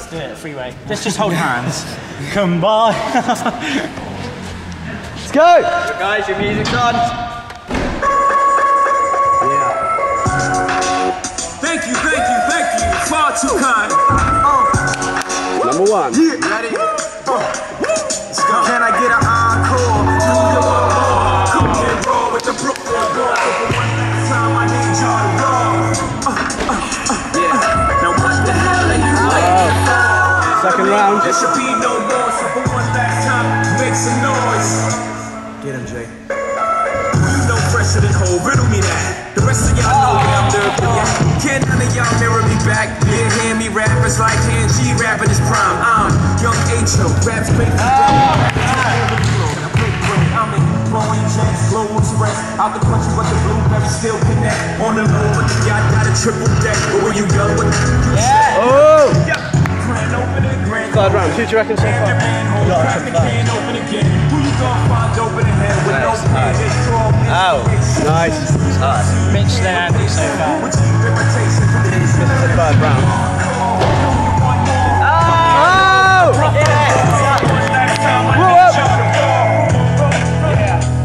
Let's do it, freeway. Let's just hold hands. Come by. Let's go! Guys, your music's on. Yeah. Thank you. Far too kind. Number one. Yeah. Ready? Can I get an encore? Come and roll with the Brooklyn Ball. One last time I need y'all to roll. Yeah. Now what the hell are you waiting for? Second round. There should be no more, so for one last time, make some noise. Get him, Jay. You know fresher than whole, riddle me that. The rest of y'all know that I'm dirty, yeah. Can't none of y'all mirror me back. Yeah, hear me rap, it's like hand G rapping his prime. I'm young H.O., raps make me I'm in blowing jets, glow express. Out the country, but the blueberries still connect. On the road, but the yacht got a triple deck. But where you go with Yeah! Oh! Grand opening, grand Third round. Who do you reckon so far? Oh, Nice. Mitch there, Andy so far. This is the third round. Oh!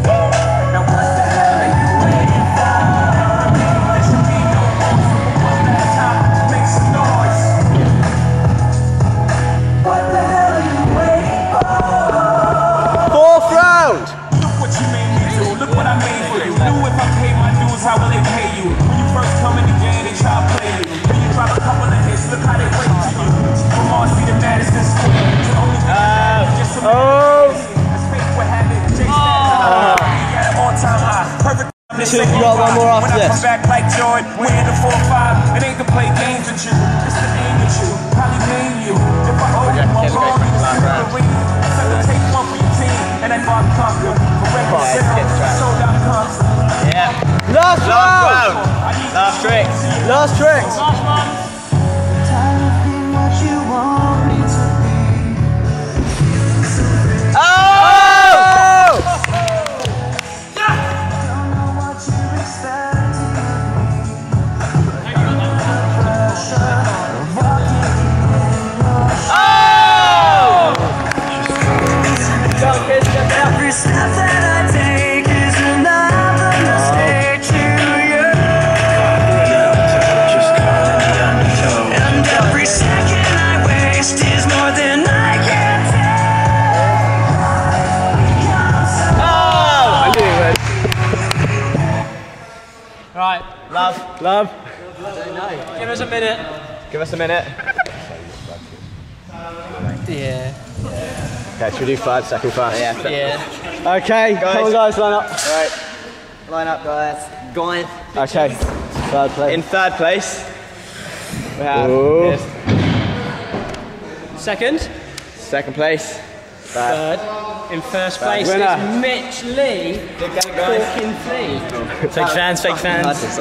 Whoa, up. Fourth round. How will they pay you? When you first come in the game, they try to play you. When you drop a couple of hits, look how they wait to you. From Marcy to Madison Square, to only just some that's fake what happened. Jay Stat's at an all-time high. Perfect. You got one more after when I this. come back like Jordan, we in the 4-5. It ain't to play games with you. It's to aim at you. Probably name you. If I owe you, I'm wrong. You can see the ring. So to take one for your team, and then Bob conquer. For regular sales, sold out concert. Yeah. Last round. Last tricks. Last tricks. Last one. Oh! Every step that I take is another mistake to you. And every second I waste is more than I can take. Right, Love. give us a minute. Give us a minute. Yeah. Okay, should we do third, second first? Yeah. Okay, come on guys, line up. Right. Line up, guys. Going. Okay, third place. In third place, we have Ooh. this. Second. Second place. Third. In first place Winner. is Mitch Lee. Big gang, guys. Talking Flea. Fake fans.